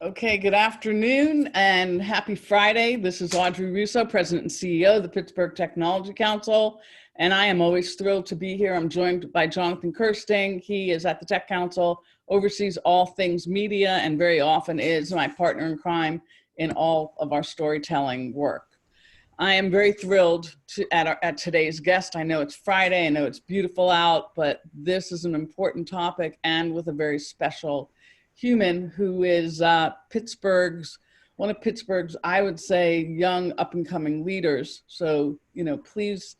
Okay, good afternoon and happy Friday. This is Audrey Russo, President and CEO of the Pittsburgh Technology Council, and I am always thrilled to be here. I'm joined by Jonathan Kirsting. He is at the Tech Council, oversees all things media, and very often is my partner in crime in all of our storytelling work. I am very thrilled at today's guest. I know it's Friday, I know it's beautiful out, but this is an important topic and with a very special human who is one of Pittsburgh's, I would say, young up and coming leaders. So, please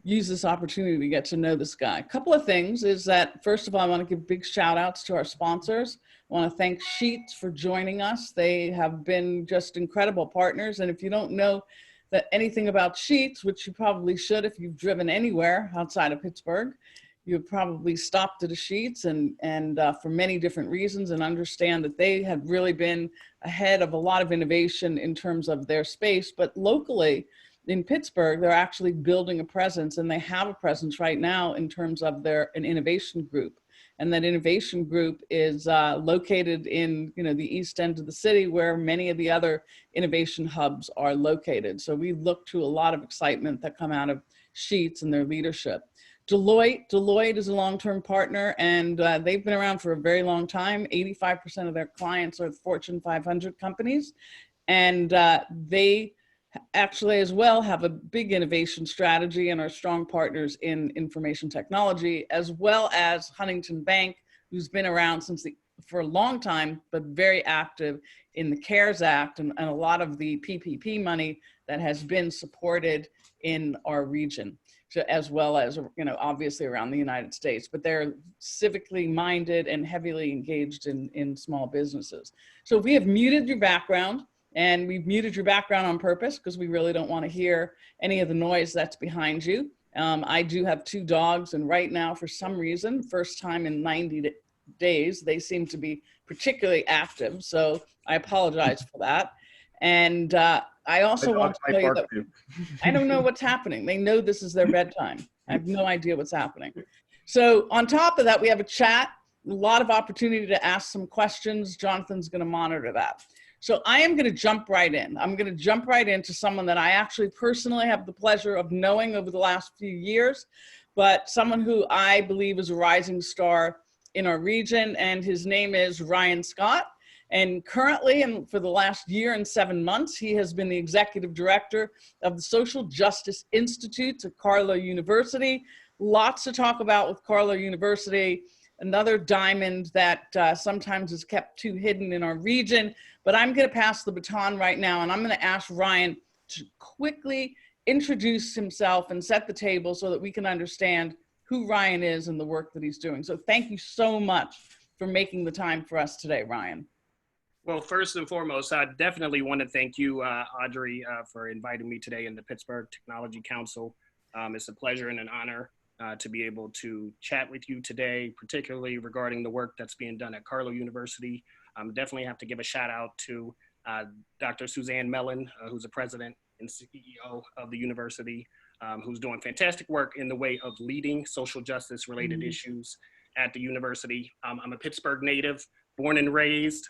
use this opportunity to get to know this guy. A couple of things is that, first of all, I want to give big shout outs to our sponsors. I want to thank Sheets for joining us. They have been just incredible partners. And if you don't know anything about Sheets, which you probably should if you've driven anywhere outside of Pittsburgh, you've probably stopped at a Sheets and for many different reasons, and understand that they have really been ahead of a lot of innovation in terms of their space. But locally in Pittsburgh, they're actually building a presence, and they have a presence right now in terms of an innovation group. And that innovation group is located in the east end of the city, where many of the other innovation hubs are located. So we look to a lot of excitement that come out of Sheets and their leadership. Deloitte is a long-term partner, and they've been around for a very long time. 85% of their clients are Fortune 500 companies, and they actually as well have a big innovation strategy and are strong partners in information technology, as well as Huntington Bank, who's been around for a long time, but very active in the CARES Act and a lot of the PPP money that has been supported in our region. So, as well as, obviously around the United States, but they're civically minded and heavily engaged in small businesses. So we have muted your background, and we've muted your background on purpose because we really don't want to hear any of the noise that's behind you. I do have 2 dogs, and right now, for some reason, first time in 90 days, they seem to be particularly active. So I apologize for that. And I also want to tell you that I don't know what's happening. They know this is their bedtime. I have no idea what's happening. So on top of that, we have a chat, a lot of opportunity to ask some questions. Jonathan's going to monitor that. So I am going to jump right in. I'm going to jump right into someone that I actually personally have the pleasure of knowing over the last few years, but someone who I believe is a rising star in our region, and his name is Ryan Scott. And currently, and for the last year and 7 months, he has been the executive director of the Social Justice Institute at Carlow University. Lots to talk about with Carlow University, another diamond that sometimes is kept too hidden in our region. But I'm going to pass the baton right now, and I'm going to ask Ryan to quickly introduce himself and set the table so that we can understand who Ryan is and the work that he's doing. So thank you so much for making the time for us today, Ryan. Well, first and foremost, I definitely want to thank you, Audrey, for inviting me today in the Pittsburgh Technology Council. It's a pleasure and an honor to be able to chat with you today, particularly regarding the work that's being done at Carlow University. Definitely have to give a shout out to Dr. Suzanne Mellon, who's the president and CEO of the university, who's doing fantastic work in the way of leading social justice related issues at the university. I'm a Pittsburgh native, born and raised,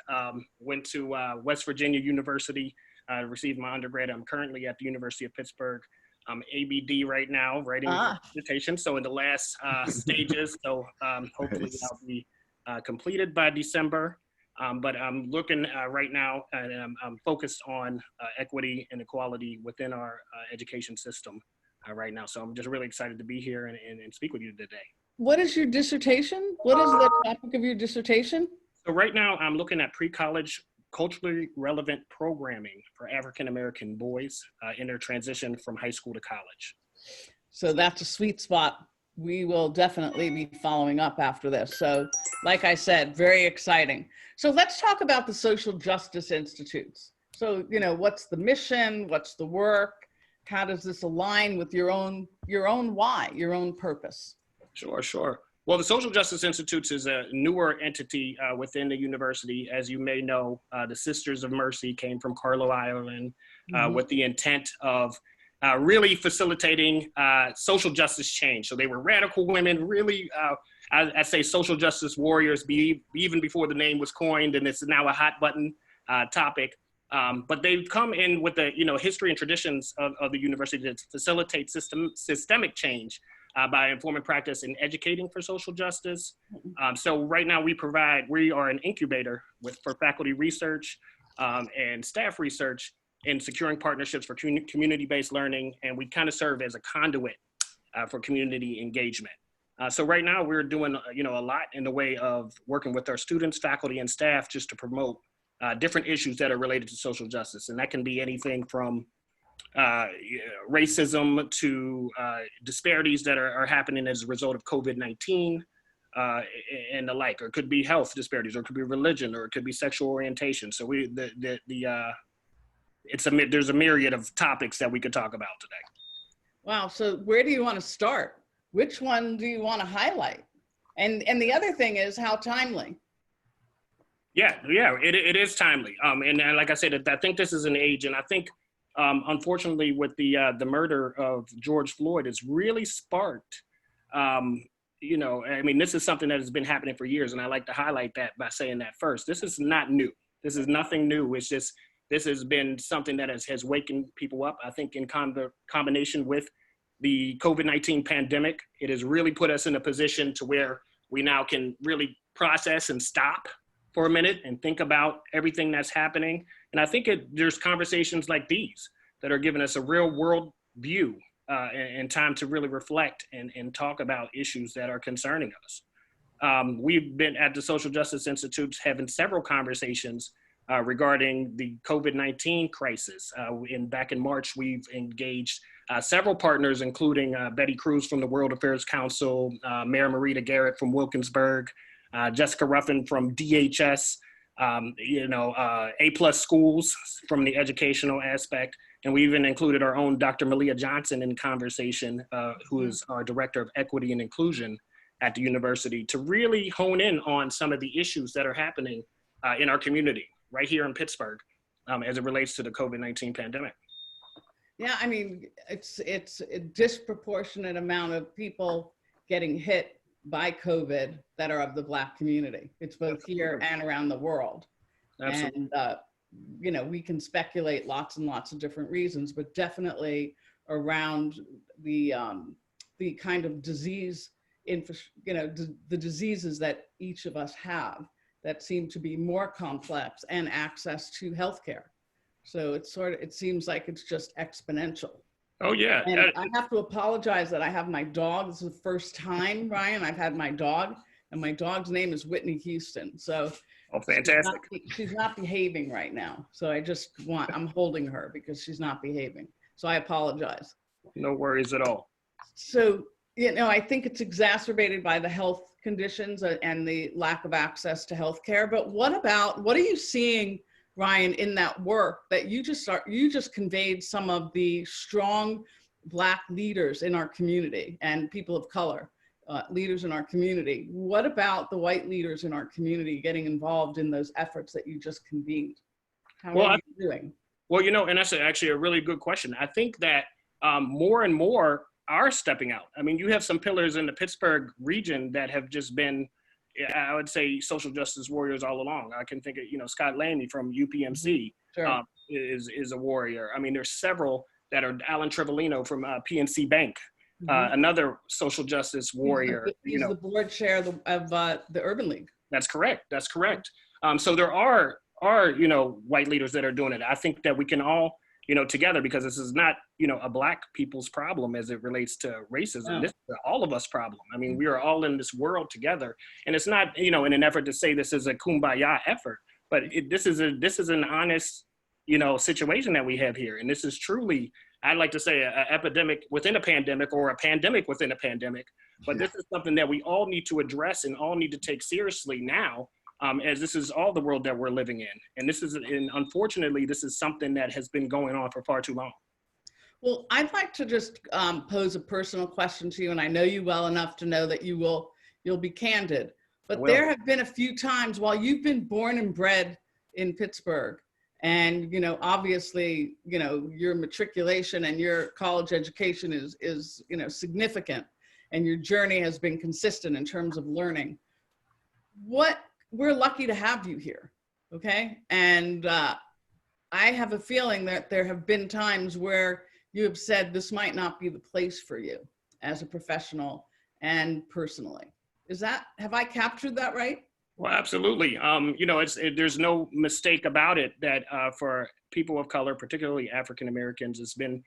went to West Virginia University, received my undergrad. I'm currently at the University of Pittsburgh. I'm ABD right now, writing a dissertation. So in the last stages, so hopefully I'll be completed by December. But I'm looking right now, and I'm focused on equity and equality within our education system right now. So I'm just really excited to be here and speak with you today. What is your dissertation? What is the topic of your dissertation? So right now I'm looking at pre-college culturally relevant programming for African-American boys in their transition from high school to college. So that's a sweet spot. We will definitely be following up after this. So like I said, very exciting. So let's talk about the Social Justice Institutes. So, what's the mission? What's the work? How does this align with your own why, your own purpose? Sure. Well, the Social Justice Institute is a newer entity within the university. As you may know, the Sisters of Mercy came from Carlow, Ireland, with the intent of really facilitating social justice change. So they were radical women, really, I say social justice warriors, even before the name was coined, and it's now a hot button topic. But they've come in with the history and traditions of the university to facilitate systemic change by informing practice and educating for social justice. So right now we are an incubator for faculty research and staff research in securing partnerships for community-based learning, and we kind of serve as a conduit for community engagement. So right now we're doing a lot in the way of working with our students, faculty, and staff just to promote different issues that are related to social justice, and that can be anything from racism to disparities that are happening as a result of COVID-19 and the like, or it could be health disparities, or it could be religion, or it could be sexual orientation. So there's a myriad of topics that we could talk about today. Wow. So where do you want to start? Which one do you want to highlight? And the other thing is how timely. Yeah, it is timely. And like I said, I think this is an age, and I think unfortunately with the murder of George Floyd, it's really sparked. This is something that has been happening for years, and I like to highlight that by saying that first. This is not new. This is nothing new. It's just this has been something that has wakened people up. I think in combination with the COVID-19 pandemic, it has really put us in a position to where we now can really process and stop for a minute and think about everything that's happening. And I think there's conversations like these that are giving us a real world view and time to really reflect and talk about issues that are concerning us. We've been at the Social Justice Institute having several conversations regarding the COVID-19 crisis. Back in March, we've engaged several partners, including Betty Cruz from the World Affairs Council, Mayor Marita Garrett from Wilkinsburg, Jessica Ruffin from DHS, A+ schools from the educational aspect. And we even included our own Dr. Malia Johnson in conversation, who is our Director of Equity and Inclusion at the university, to really hone in on some of the issues that are happening in our community right here in Pittsburgh as it relates to the COVID-19 pandemic. Yeah, I mean, it's a disproportionate amount of people getting hit by COVID that are of the Black community. It's both here and around the world. Absolutely. And, we can speculate lots and lots of different reasons, but definitely around the kind of disease, the diseases that each of us have that seem to be more complex, and access to healthcare. So it seems like it's just exponential. Oh yeah. And I have to apologize that I have my dog. This is the first time, Ryan, I've had my dog, and my dog's name is Whitney Houston. So oh, fantastic. She's not behaving right now. So I'm holding her because she's not behaving. So I apologize. No worries at all. So, I think it's exacerbated by the health conditions and the lack of access to healthcare. But what are you seeing, Ryan, in that work that you just conveyed some of the strong Black leaders in our community and people of color leaders in our community? What about the white leaders in our community getting involved in those efforts that you just convened? How are you doing? Well, and that's actually a really good question. I think that more and more are stepping out. I mean, you have some pillars in the Pittsburgh region that have just been, I would say, social justice warriors all along. I can think of, Scott Lamey from UPMC. Sure. Is a warrior. I mean, there's several that are. Alan Trevolino from PNC Bank, another social justice warrior. He's the board chair of the Urban League. That's correct. That's correct. So there are white leaders that are doing it. I think that we can all, together, because this is not, a Black people's problem as it relates to racism. No. This is all of us problem. I mean, we are all in this world together, and it's not, in an effort to say this is a kumbaya effort, but this is an honest, situation that we have here. And this is truly, I'd like to say, an epidemic within a pandemic, or a pandemic within a pandemic. But this is something that we all need to address and all need to take seriously now, as this is all the world that we're living in. And unfortunately, this is something that has been going on for far too long. Well, I'd like to just pose a personal question to you, and I know you well enough to know that you'll be candid. But there have been a few times while you've been born and bred in Pittsburgh, and obviously, your matriculation and your college education is significant, and your journey has been consistent in terms of learning. We're lucky to have you here. Okay. And I have a feeling that there have been times where you have said this might not be the place for you as a professional and personally. Have I captured that right? Well, absolutely. There's no mistake about it that for people of color, particularly African Americans, it's been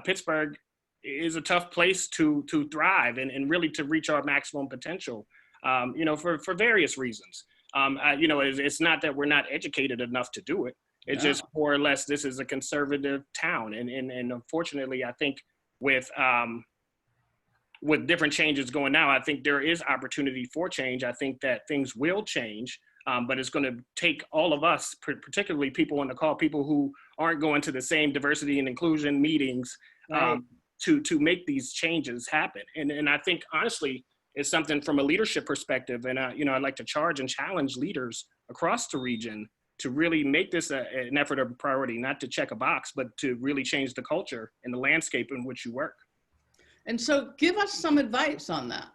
Pittsburgh is a tough place to thrive and really to reach our maximum potential. For various reasons. It's not that we're not educated enough to do it. It's just more or less this is a conservative town, and unfortunately, I think with different changes going now, I think there is opportunity for change. I think that things will change, but it's going to take all of us, particularly people on the call, people who aren't going to the same diversity and inclusion meetings, to make these changes happen. And I think honestly, it's something from a leadership perspective, and I'd like to charge and challenge leaders across the region to really make this an effort of priority, not to check a box, but to really change the culture and the landscape in which you work. And so give us some advice on that,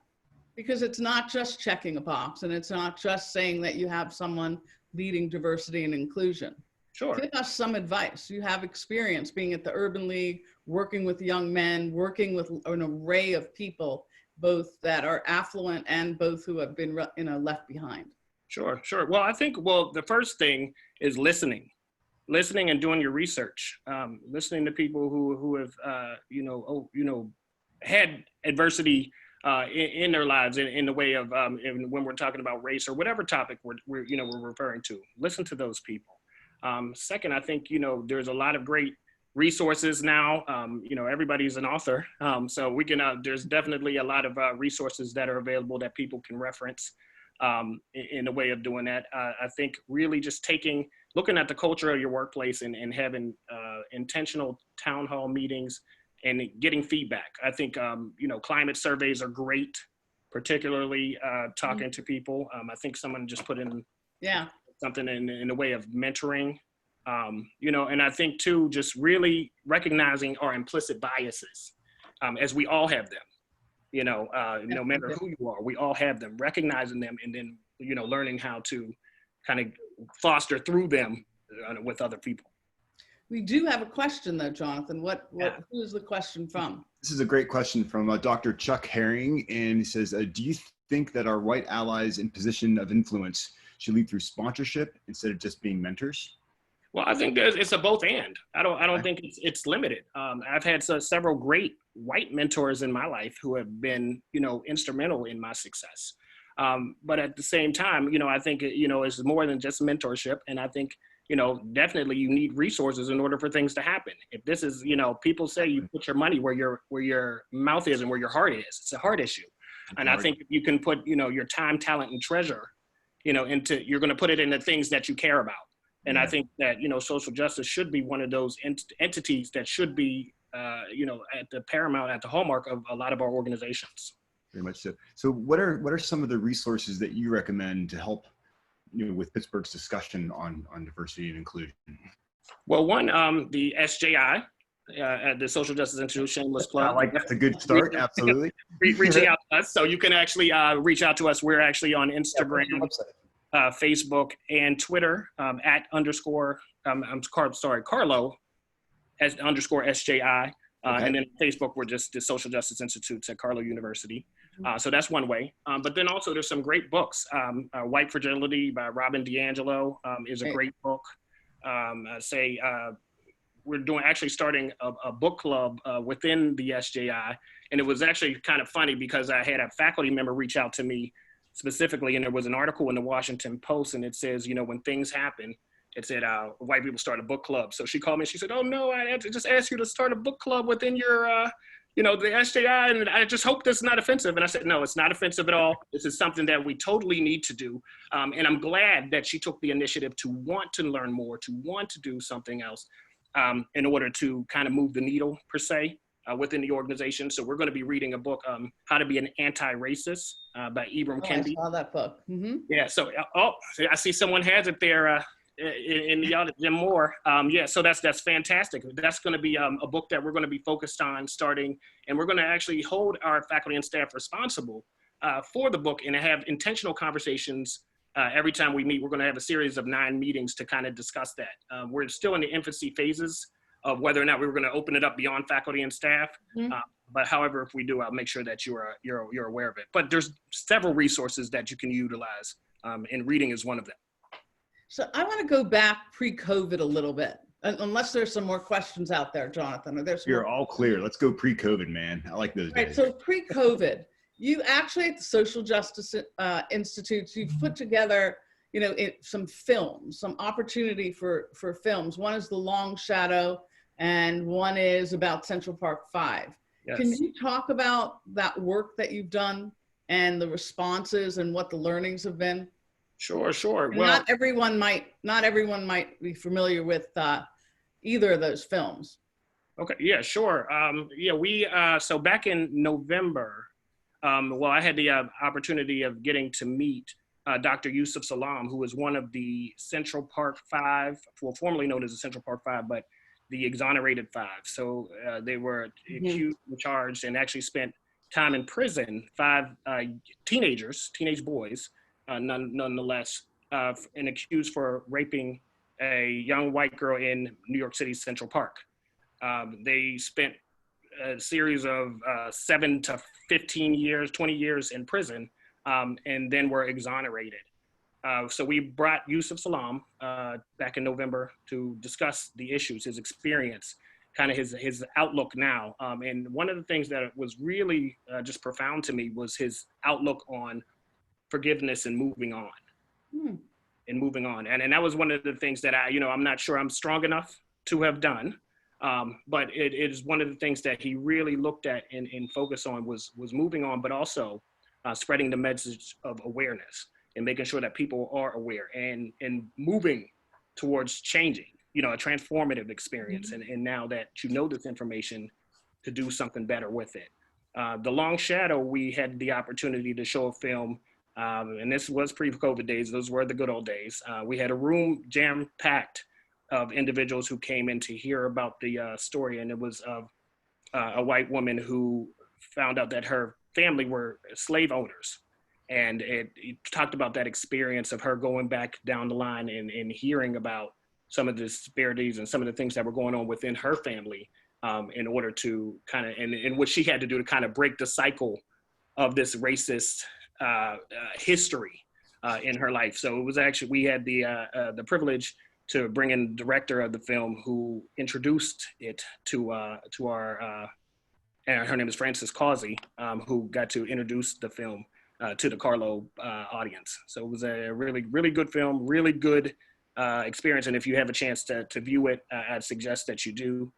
because it's not just checking a box and it's not just saying that you have someone leading diversity and inclusion. Sure. Give us some advice. You have experience being at the Urban League, working with young men, working with an array of people, both that are affluent and both who have been left behind. Sure. Well, I think, the first thing is listening and doing your research, listening to people who have, had adversity in their lives in the way of when we're talking about race or whatever topic we're referring to. Listen to those people. Second, I think, there's a lot of great resources now. Everybody's an author. So we can, there's definitely a lot of resources that are available that people can reference in a way of doing that. I think really just looking at the culture of your workplace and having intentional town hall meetings and getting feedback. I think, climate surveys are great, particularly talking to people. I think someone just put in something in the way of mentoring, and I think too, just really recognizing our implicit biases, as we all have them, no matter who you are, we all have them, recognizing them, and then, learning how to kind of foster through them with other people. We do have a question though, Jonathan. Who is the question from? This is a great question from Dr. Chuck Herring, and he says, do you think that our white allies in position of influence should lead through sponsorship instead of just being mentors? Well, I think it's a both and. I don't think it's limited. I've had several great white mentors in my life who have been, instrumental in my success. But at the same time, I think, it's more than just mentorship. And I think, definitely you need resources in order for things to happen. If this is, people say you put your money where your mouth is and where your heart is. It's a heart issue. And I think if you can put, your time, talent, and treasure, you're going to put it in the things that you care about. And I think that, social justice should be one of those entities that should be, at the paramount, at the hallmark of a lot of our organizations. Very much so. So what are some of the resources that you recommend to help, with Pittsburgh's discussion on diversity and inclusion? Well, one, the SJI, at the Social Justice Institute, shameless plug. I like that's a good start, absolutely. Reaching out to us. So you can actually reach out to us. We're actually on Instagram, Facebook, and Twitter Carlow _SJI. And then Facebook, we're just the Social Justice Institute at Carlow University. So that's one way. But then also there's some great books. White Fragility by Robin DiAngelo is a great book. We're starting a book club within the SJI. And it was actually kind of funny because I had a faculty member reach out to me specifically, and there was an article in the Washington Post, and it says, when things happen, it said white people start a book club. So she called me and she said, "Oh no, I had to just ask you to start a book club within your, the SJI, and I just hope this is not offensive." And I said, "No, it's not offensive at all. This is something that we totally need to do." And I'm glad that she took the initiative to want to learn more, to want to do something else in order to kind of move the needle per se within the organization. So we're going to be reading a book, How to Be an Anti-Racist by Ibram Kendi. I saw that book. Mm-hmm. Yeah, so, I see someone has it there in the other, Jim Moore. So that's fantastic. That's going to be a book that we're going to be focused on starting, and we're going to actually hold our faculty and staff responsible for the book and have intentional conversations every time we meet, we're going to have a series of 9 meetings to kind of discuss that. We're still in the infancy phases of whether or not we were going to open it up beyond faculty and staff. Mhm. But however, if we do, I'll make sure that you're aware of it. But there's several resources that you can utilize, and reading is one of them. So I want to go back pre-COVID a little bit, unless there's some more questions out there, Jonathan. Or there's You're all clear. Let's go pre-COVID, man. I like those right. days. So pre-COVID, you actually at the Social Justice Institutes, you've put together, some films, some opportunity for films. One is The Long Shadow, and one is about Central Park 5. Yes. Can you talk about that work that you've done and the responses and what the learnings have been? Sure. And Well, not everyone might be familiar with either of those films. okay, yeah, sure. So back in November, I had the opportunity of getting to meet Dr. Yusuf Salam, who was one of the Central Park 5, formerly known as the Central Park 5, but the exonerated 5. So they were accused and charged and actually spent time in prison, 5 teenage boys, nonetheless, and accused for raping a young white girl in New York City's Central Park. They spent a series of 7 to 15 years, 20 years in prison, and then were exonerated. So we brought Yusuf Salam back in November to discuss the issues, his experience, kind of his outlook now. And one of the things that was really just profound to me was his outlook on forgiveness and moving on. And that was one of the things that I'm not sure I'm strong enough to have done. But it is one of the things that he really looked at and focused on was moving on, but also spreading the message of awareness and making sure that people are aware and moving towards changing, a transformative experience. And now that you know this information, to do something better with it. The Long Shadow, we had the opportunity to show a film, and this was pre-COVID days. Those were the good old days. We had a room jam-packed of individuals who came in to hear about the story, and it was of a white woman who found out that her family were slave owners. And it talked about that experience of her going back down the line and hearing about some of the disparities and some of the things that were going on within her family in order to kind of, and what she had to do to kind of break the cycle of this racist history in her life. So it was actually, we had the privilege to bring in the director of the film who introduced it to our, and her name is Frances Causey, who got to introduce the film to the Carlow audience. So it was a really, really good film, really good experience. And if you have a chance to view it, I'd suggest that you do.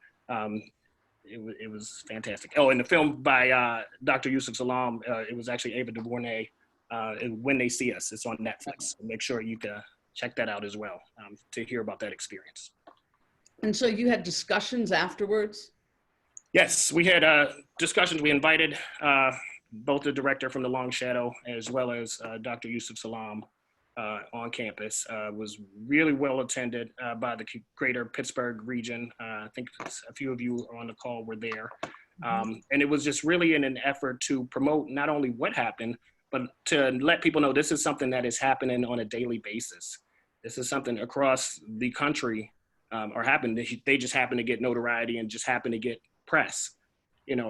It was fantastic. Oh, and the film by Dr. Yusuf Salam, it was actually Ava DuVernay, When They See Us. It's on Netflix. Make sure you can check that out as well to hear about that experience. And so you had discussions afterwards? Yes, we had discussions. We invited both the director from The Long Shadow as well as Dr. Yusuf Salam on campus. Was really well attended by the greater Pittsburgh region. I think a few of you on the call were there. And it was just really in an effort to promote not only what happened, but to let people know this is something that is happening on a daily basis. This is something across the country or happened. They just happen to get notoriety and just happen to get press,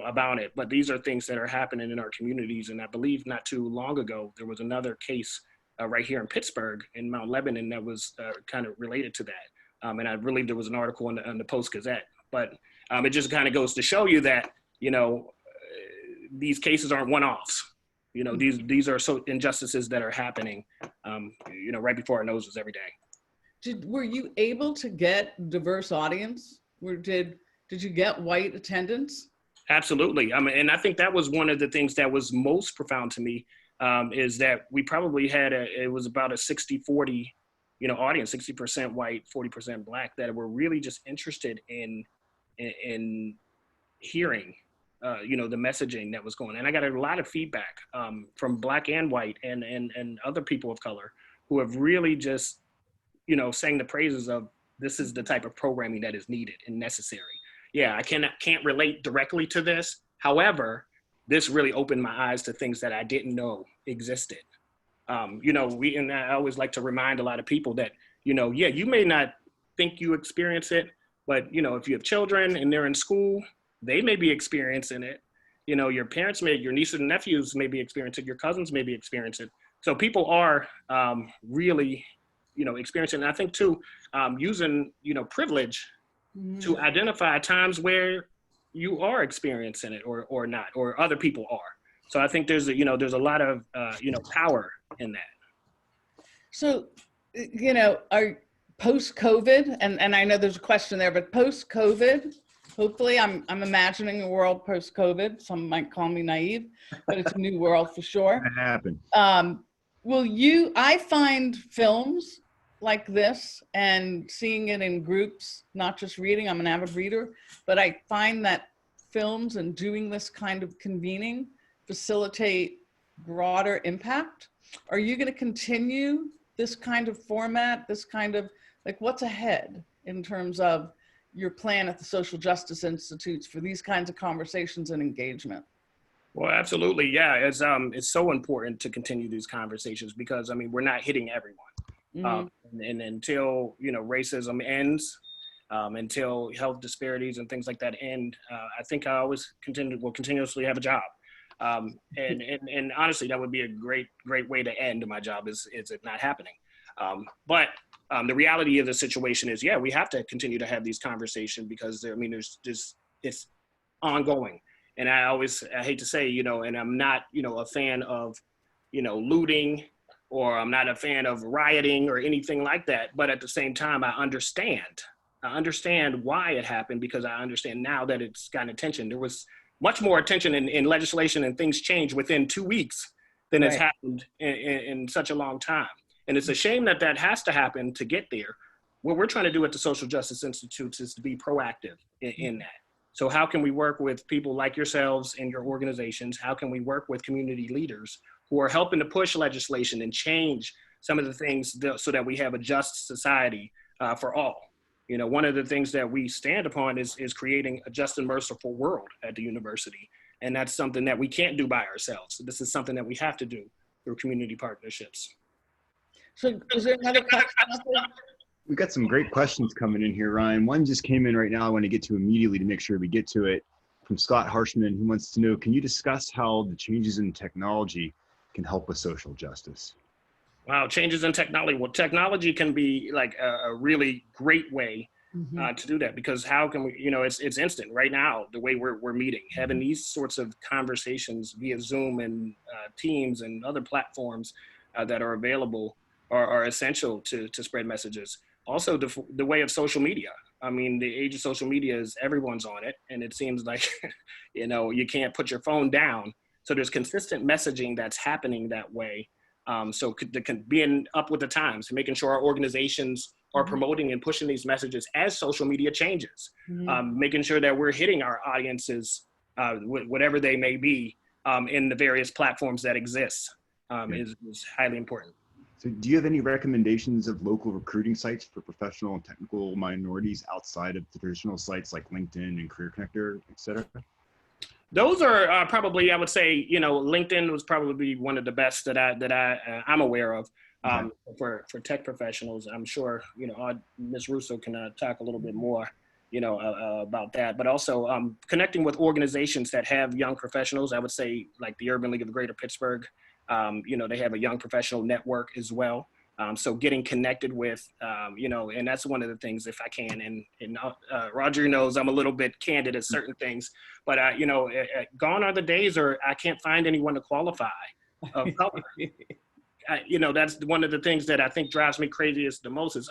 about it. But these are things that are happening in our communities. And I believe not too long ago, there was another case right here in Pittsburgh in Mount Lebanon that was kind of related to that. And I believe there was an article in the Post-Gazette. But it just kind of goes to show you that, these cases aren't one-offs. These are so injustices that are happening, right before our noses every day. Were you able to get diverse audience? Did you get white attendance? Absolutely. And I think that was one of the things that was most profound to me, is that we probably had it was about a 60-40, audience, 60% white, 40% black, that were really just interested in hearing, the messaging that was going on. And I got a lot of feedback from black and white and other people of color who have really just, sang the praises of this is the type of programming that is needed and necessary. Yeah, I can't relate directly to this. However, this really opened my eyes to things that I didn't know existed. And I always like to remind a lot of people that, yeah, you may not think you experience it, but, if you have children and they're in school, they may be experiencing it. Your parents your nieces and nephews may be experiencing it, your cousins may be experiencing it. So people are really, experiencing it. And I think too, using, privilege to identify times where you are experiencing it or not, or other people are. So I think there's a lot of, power in that. So, are post-COVID, and I know there's a question there, but post-COVID, hopefully I'm imagining a world post-COVID. Some might call me naive, but it's a new world for sure. That happened. I find films like this and seeing it in groups, not just reading, I'm an avid reader, but I find that films and doing this kind of convening facilitate broader impact. Are you going to continue this kind of format, this kind of, like, what's ahead in terms of your plan at the Social Justice Institutes for these kinds of conversations and engagement? Well, absolutely. Yeah, it's so important to continue these conversations because, we're not hitting everyone. And until, racism ends, until health disparities and things like that end, I think I always will continuously have a job. And honestly, that would be a great way to end my job is it not happening. But the reality of the situation is, yeah, we have to continue to have these conversations because there's just, it's ongoing. And I hate to say, and I'm not, a fan of, looting, or I'm not a fan of rioting or anything like that. But at the same time, I understand why it happened because I understand now that it's gotten attention. There was much more attention in legislation and things changed within 2 weeks than has happened in such a long time. And it's a shame that has to happen to get there. What we're trying to do at the Social Justice Institutes is to be proactive in that. So how can we work with people like yourselves and your organizations? How can we work with community leaders who are helping to push legislation and change some of the things so that we have a just society for all? One of the things that we stand upon is creating a just and merciful world at the university. And that's something that we can't do by ourselves. This is something that we have to do through community partnerships. So is there another question? We've got some great questions coming in here, Ryan. One just came in right now I want to get to immediately to make sure we get to it. From Scott Harshman, who wants to know, can you discuss how the changes in technology can help with social justice? Wow, changes in technology. Well, technology can be like a really great way to do that because how can we, it's instant right now, the way we're meeting, having these sorts of conversations via Zoom and Teams and other platforms that are available are essential to spread messages. Also, the way of social media. The age of social media is everyone's on it. And it seems like, you can't put your phone down. So there's consistent messaging that's happening that way. So being up with the times, making sure our organizations are promoting and pushing these messages as social media changes, making sure that we're hitting our audiences, whatever they may be, in the various platforms that exist is highly important. So do you have any recommendations of local recruiting sites for professional and technical minorities outside of the traditional sites like LinkedIn and Career Connector, et cetera? Those are probably, I would say, LinkedIn was probably one of the best that I'm aware of for tech professionals. I'm sure, Ms. Russo can talk a little bit more, about that. But also connecting with organizations that have young professionals, I would say like the Urban League of Greater Pittsburgh. They have a young professional network as well. So getting connected with, and that's one of the things if I can, and Roger knows I'm a little bit candid at certain things, but, gone are the days or I can't find anyone to qualify of color. That's one of the things that I think drives me craziest the most is,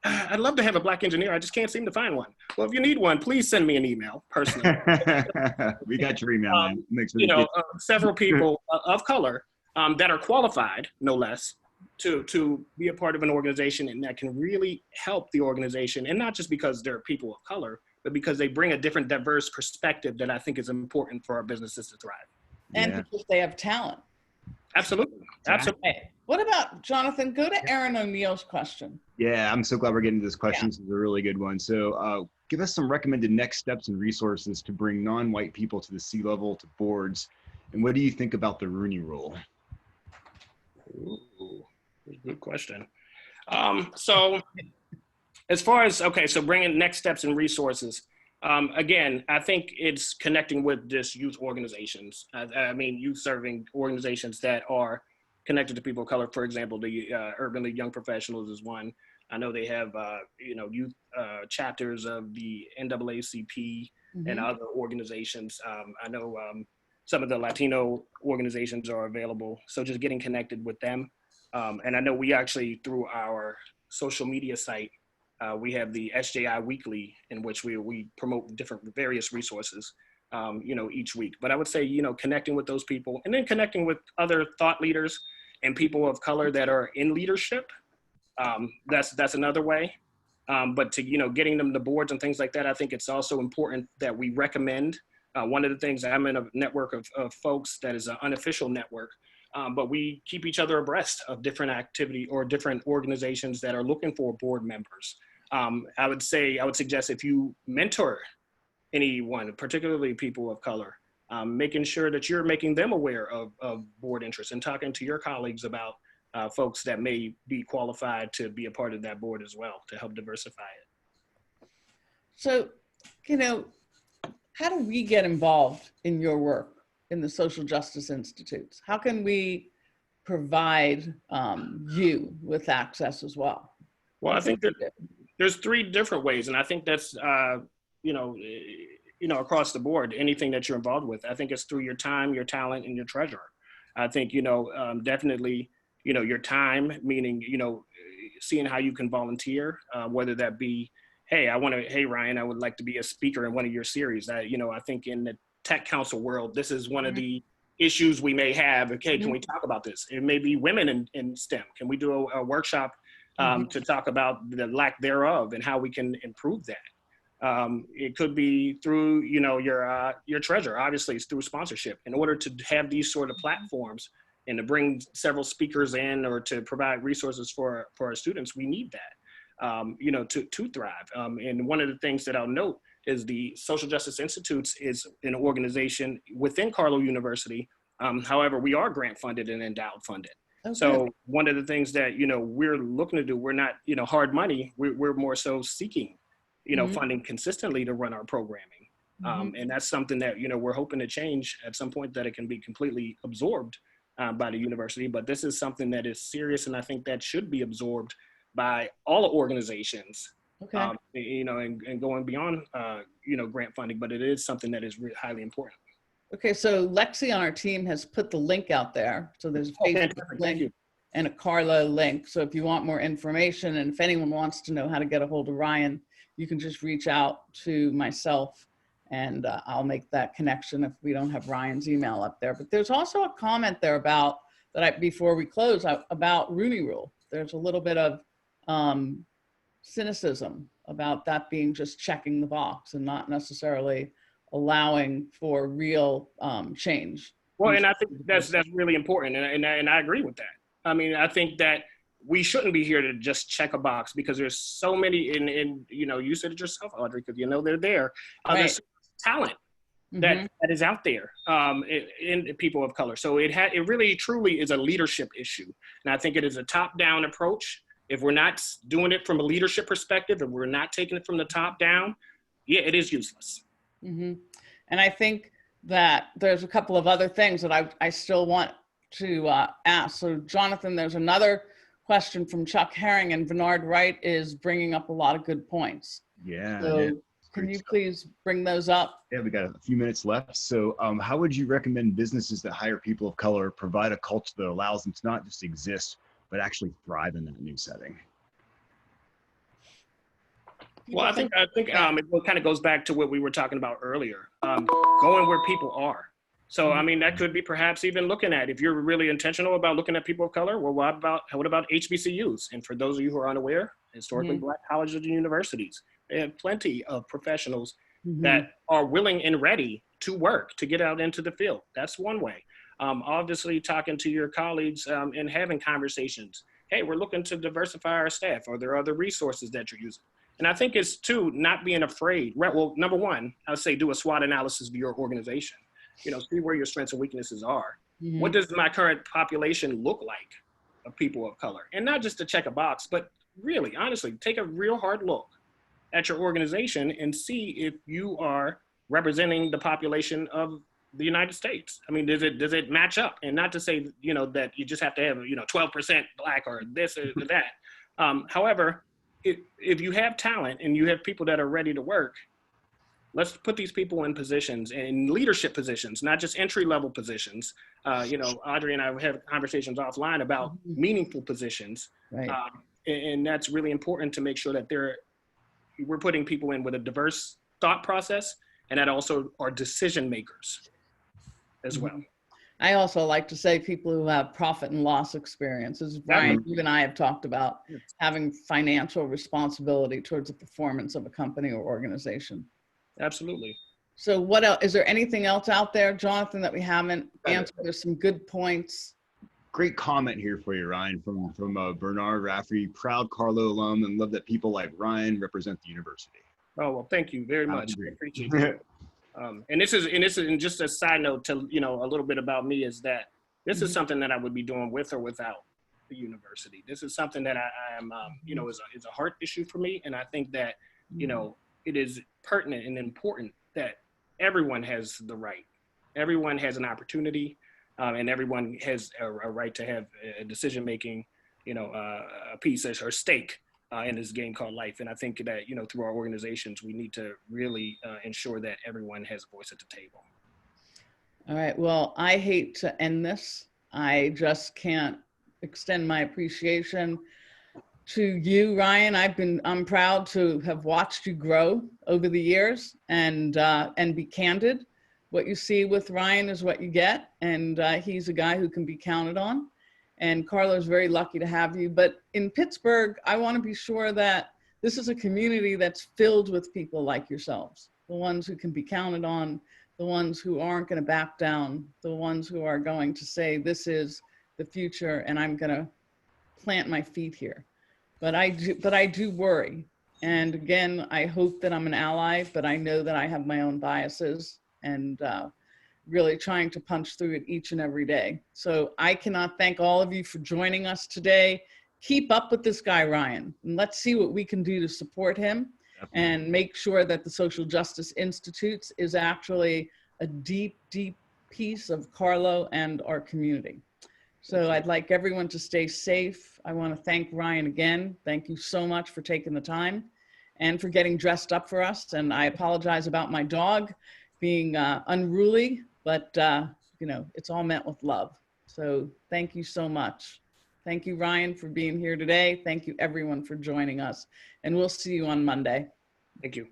I'd love to have a Black engineer. I just can't seem to find one. Well, if you need one, please send me an email personally. We got your email, man. Make sure several people of color that are qualified, no less, to be a part of an organization and that can really help the organization. And not just because they're people of color, but because they bring a different diverse perspective that I think is important for our businesses to thrive. And because they have talent. Absolutely. Absolutely. Okay. What about, Jonathan, go to Aaron O'Neill's question. Yeah, I'm so glad we're getting to this question. This is a really good one. So give us some recommended next steps and resources to bring non-white people to the C-level, to boards. And what do you think about the Rooney Rule? Ooh, good question. So as far as, okay, so bringing next steps and resources, again, I think it's connecting with just youth organizations. I mean, youth serving organizations that are connected to people of color. For example, the Urban League Young Professionals is one. I know they have, youth chapters of the NAACP and other organizations. I know some of the Latino organizations are available. So just getting connected with them. And I know we actually, through our social media site, we have the SJI Weekly, in which we promote different various resources, each week. But I would say, connecting with those people and then connecting with other thought leaders and people of color that are in leadership. That's another way. But to, getting them to boards and things like that, I think it's also important that we recommend. One of the things, I'm in a network of folks that is an unofficial network, but we keep each other abreast of different activity or different organizations that are looking for board members. I would suggest if you mentor anyone, particularly people of color, making sure that you're making them aware of board interest and talking to your colleagues about folks that may be qualified to be a part of that board as well to help diversify it. So, how do we get involved in your work in the Social Justice Institutes? How can we provide you with access as well? Well, I think that there's 3 different ways, and I think that's across the board. Anything that you're involved with, I think it's through your time, your talent, and your treasure. I think definitely your time, meaning seeing how you can volunteer, whether that be, hey Ryan, I would like to be a speaker in one of your series. I think in the tech council world, this is one of the issues we may have. Okay, can we talk about this? It may be women in STEM. Can we do a workshop to talk about the lack thereof and how we can improve that? It could be through your treasure. Obviously, it's through sponsorship. In order to have these sort of platforms and to bring several speakers in or to provide resources for our students, we need that to thrive. And one of the things that I'll note is the Social Justice Institutes is an organization within Carlow University. However, we are grant funded and endowed funded. Okay. So one of the things that, we're looking to do, we're not, hard money, we're more so seeking, funding consistently to run our programming. And that's something that, we're hoping to change at some point, that it can be completely absorbed by the university. But this is something that is serious, and I think that should be absorbed by all organizations. Okay. And going beyond, grant funding, but it is something that is highly important. Okay, so Lexi on our team has put the link out there. So there's a Facebook link and a Carlow link. So if you want more information, and if anyone wants to know how to get a hold of Ryan, you can just reach out to myself, and I'll make that connection if we don't have Ryan's email up there. But there's also a comment there about before we close, about Rooney Rule. There's a little bit of cynicism about that being just checking the box and not necessarily allowing for real change. Well, and I think that's really important, and I agree with that. I mean, I think that we shouldn't be here to just check a box, because there's so many, and you said it yourself, Audrey, because they're there. Right. There's talent that is out there in people of color. So it really truly is a leadership issue, and I think it is a top-down approach. If we're not doing it from a leadership perspective, if we're not taking it from the top down, it is useless. And I think that there's a couple of other things that I still want to ask. So Jonathan, there's another question from Chuck Herring, and Bernard Wright is bringing up a lot of good points. Yeah. So can you please bring those up? Yeah, we got a few minutes left. So how would you recommend businesses that hire people of color provide a culture that allows them to not just exist, but actually thrive in that new setting? Well, I think it kind of goes back to what we were talking about earlier, going where people are. So, I mean, that could be perhaps even looking at, if you're really intentional about looking at people of color, well, what about HBCUs? And for those of you who are unaware, historically Black colleges and universities, they have plenty of professionals that are willing and ready to work, to get out into the field. That's one way. Obviously, talking to your colleagues and having conversations. Hey, we're looking to diversify our staff. Are there other resources that you're using? And I think it's not being afraid. Right. Well, number one, I would say do a SWOT analysis of your organization. See where your strengths and weaknesses are. What does my current population look like? of people of color. And not just to check a box, but really, honestly, take a real hard look at your organization and see if you are representing the population of the United States. I mean, does it match up? And not to say, you know, that you just have to have, you know, 12% Black or this or that. However, if you have talent and you have people that are ready to work, let's put these people in positions, in leadership positions, not just entry-level positions. You know, Audrey and I have conversations offline about meaningful positions. Right. And that's really important to make sure that we're putting people in with a diverse thought process, and that also are decision makers as well. I also like to say people who have profit and loss experiences. Brian, you and I have talked about having financial responsibility towards the performance of a company or organization. Absolutely. So what else? Is there anything else out there, Jonathan, that we haven't answered? There's some good points. Great comment here for you, Ryan, from Bernard Rafferty, proud Carlow alum, and love that people like Ryan represent the university. Oh, well, thank you very much. I appreciate it. And this is just a side note to, you know, a little bit about me is that this is something that I would be doing with or without the university. This is something that I am, you know, is a heart issue for me. And I think that, you know, it is pertinent and important that everyone has the right. Everyone has an opportunity, and everyone has a right to have a decision-making, you know, a piece or stake in this game called life. And I think that, you know, through our organizations, we need to really ensure that everyone has a voice at the table. All right. Well, I hate to end this. I just can't extend my appreciation to you, Ryan. I'm proud to have watched you grow over the years and be candid. What you see with Ryan is what you get. And he's a guy who can be counted on. And Carlow's very lucky to have you. But in Pittsburgh, I want to be sure that this is a community that's filled with people like yourselves, the ones who can be counted on, the ones who aren't going to back down, the ones who are going to say, this is the future and I'm going to plant my feet here. But I do worry. And again, I hope that I'm an ally, but I know that I have my own biases and really trying to punch through it each and every day. So I cannot thank all of you for joining us today. Keep up with this guy, Ryan, and let's see what we can do to support him and make sure that the Social Justice Institute is actually a deep, deep piece of Carlow and our community. So I'd like everyone to stay safe. I want to thank Ryan again. Thank you so much for taking the time and for getting dressed up for us. And I apologize about my dog being unruly, but you know, it's all meant with love. So thank you so much. Thank you, Ryan, for being here today. Thank you, everyone, for joining us. And we'll see you on Monday. Thank you.